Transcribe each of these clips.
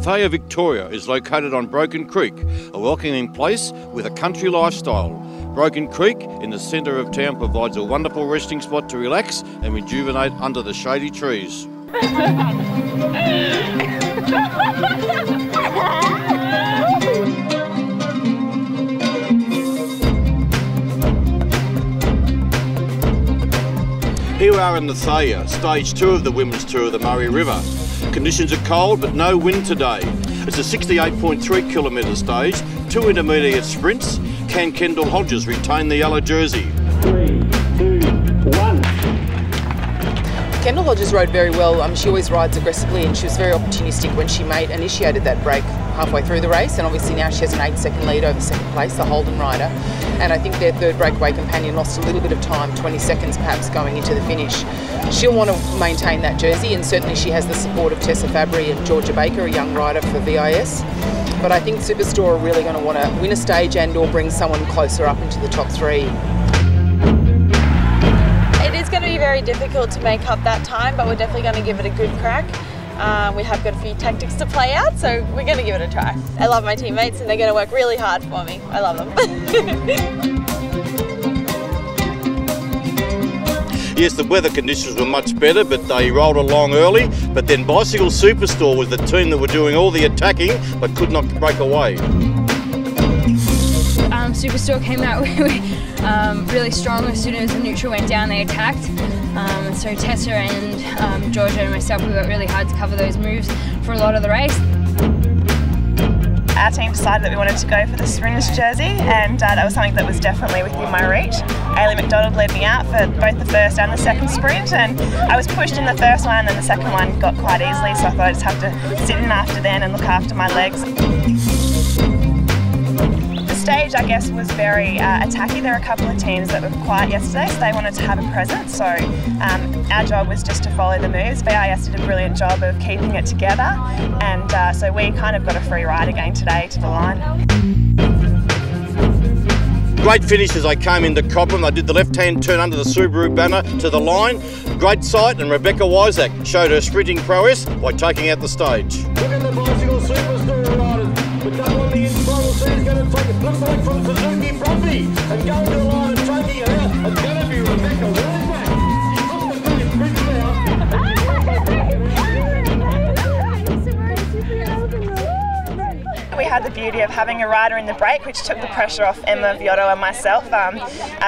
Thea, Victoria is located on Broken Creek, a welcoming place with a country lifestyle. Broken Creek in the centre of town provides a wonderful resting spot to relax and rejuvenate under the shady trees. Here we are in the Thea, stage 2 of the women's tour of the Murray River. Conditions are cold but no wind today. It's a 68.3 kilometre stage, 2 intermediate sprints. Can Kendall Hodges retain the yellow jersey? 3, 2, 1. Kendall Hodges rode very well. She always rides aggressively, and she was very opportunistic when she initiated that break halfway through the race, and obviously now she has an 8-second lead over second place, the Holden rider. And I think their third breakaway companion lost a little bit of time, 20 seconds perhaps, going into the finish. She'll want to maintain that jersey, and certainly she has the support of Tessa Fabry and Georgia Baker, a young rider for VIS. But I think Superstore are really going to want to win a stage and or bring someone closer up into the top 3. It is going to be very difficult to make up that time, but we're definitely going to give it a good crack. We have got a few tactics to play out, so we're going to give it a try. I love my teammates and they're going to work really hard for me. I love them. Yes, the weather conditions were much better, but they rolled along early. But then Bicycle Superstore was the team that were doing all the attacking, but could not break away. Superstore came out really strong. As soon as the neutral went down, they attacked. So Tessa and Georgia and myself, we worked really hard to cover those moves for a lot of the race. Our team decided that we wanted to go for the sprinter's jersey, and that was something that was definitely within my reach. Ailey McDonald led me out for both the first and the second sprint, and I was pushed in the first one, and then the second one got quite easily, so I thought I'd just have to sit in after then and look after my legs. The stage, I guess, was very attacky. There were a couple of teams that were quiet yesterday, so they wanted to have a presence. So our job was just to follow the moves. VIS did a brilliant job of keeping it together, and so we kind of got a free ride again today to the line. Great finish as they came into Cobram. They did the left-hand turn under the Subaru banner to the line. Great sight, and Rebecca Wysack showed her sprinting prowess by taking out the stage. Look at the Bicycle Superstore riders. The double on the inside, so he's going to take it. Looks like from Suzuki Brophy and going to the line and taking it out. It's going to be Rebecca Wysack. We had the beauty of having a rider in the break, which took the pressure off Emma, Viotto and myself, our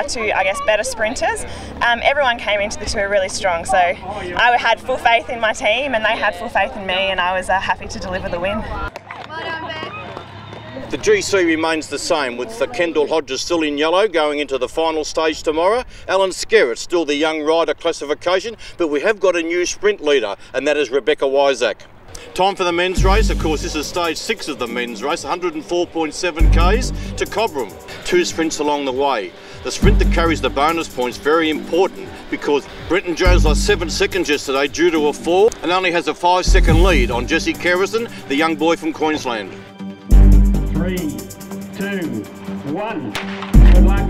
two, I guess, better sprinters. Everyone came into the tour really strong, so I had full faith in my team and they had full faith in me, and I was happy to deliver the win. The GC remains the same, with the Kendall Hodges still in yellow going into the final stage tomorrow. Alan Skerritt still the young rider classification, but we have got a new sprint leader, and that is Rebecca Wysack. Time for the men's race. Of course, this is stage 6 of the men's race, 104.7 k's to Cobram. 2 sprints along the way. The sprint that carries the bonus points very important, because Brenton Jones lost 7 seconds yesterday due to a fall and only has a 5-second lead on Jesse Kerrison, the young boy from Queensland. 3, 2, 1. Good luck.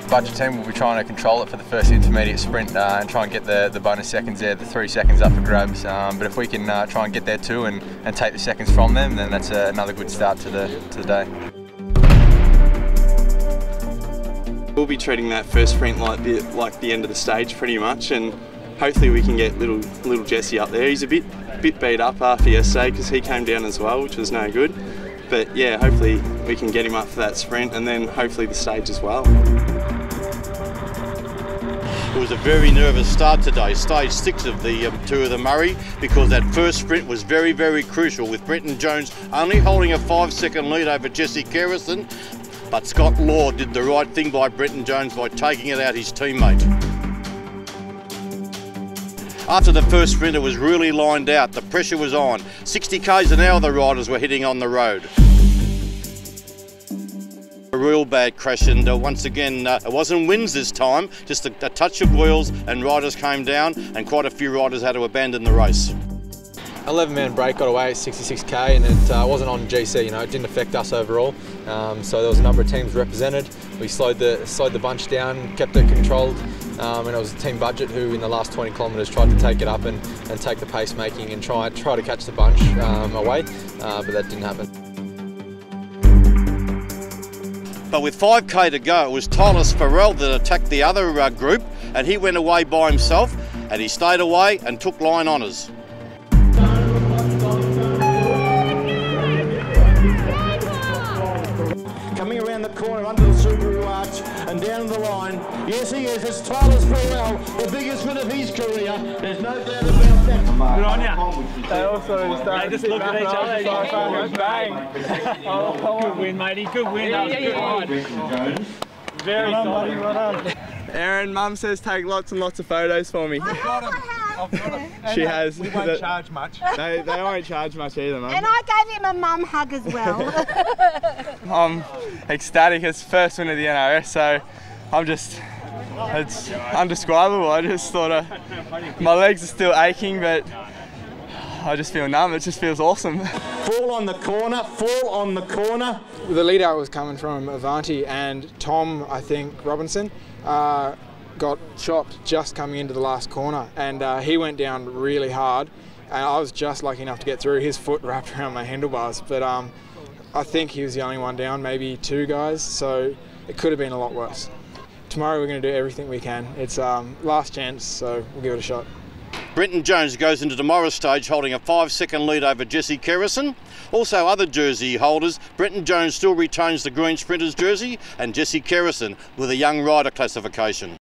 Budget team will be trying to control it for the first intermediate sprint and try and get the bonus seconds there, the 3 seconds up for grabs. But if we can try and get there too and take the seconds from them, then that's another good start to the day. We'll be treating that first sprint like the end of the stage pretty much, and hopefully we can get little Jesse up there. He's a bit beat up after yesterday because he came down as well, which was no good. But yeah, hopefully we can get him up for that sprint and then hopefully the stage as well. It was a very nervous start today, stage 6 of the Tour of the Murray, because that first sprint was very, very crucial, with Brenton Jones only holding a 5-second lead over Jesse Kerrison. But Scott Law did the right thing by Brenton Jones by taking it out his teammate. After the first sprint, it was really lined out. The pressure was on. 60 k's an hour the riders were hitting on the road. A real bad crash, and once again, it wasn't winds this time, just a touch of wheels, and riders came down, and quite a few riders had to abandon the race. 11-man break got away at 66k, and it wasn't on GC. It didn't affect us overall. So there was a number of teams represented. We slowed the bunch down, kept it controlled, and it was Team Budget who in the last 20 kilometres tried to take it up and take the pace making and try to catch the bunch away, but that didn't happen. But with 5k to go, it was Tyler Farrell that attacked the other group, and he went away by himself, and he stayed away and took line honours. Coming around the corner under the Subaru arch and down the line. Yes, he is. It's Tyler Farrell, the biggest win of his career. There's no doubt about that. Good on ya. They also started to just look at each other. Bang. Good win, matey. Good win. That was a good ride. Very solid. Well done. Erin, Mum says take lots and lots of photos for me. I've got it. She has. We won't charge much. They won't charge much either, Mum. And I gave him a mum hug as well. I'm ecstatic. It's the first win of the NRS, so it's undescribable. I just thought my legs are still aching, but I just feel numb. It just feels awesome. Fall on the corner, fall on the corner. The lead out was coming from Avanti, and Tom, I think, Robinson, got chopped just coming into the last corner, and he went down really hard, and I was just lucky enough to get through. His foot wrapped around my handlebars, but I think he was the only one down, maybe two guys, so it could have been a lot worse. Tomorrow we're going to do everything we can. It's last chance, so we'll give it a shot. Brenton Jones goes into tomorrow's stage holding a 5-second lead over Jesse Kerrison. Also other jersey holders, Brenton Jones still retains the green sprinters jersey, and Jesse Kerrison with a young rider classification.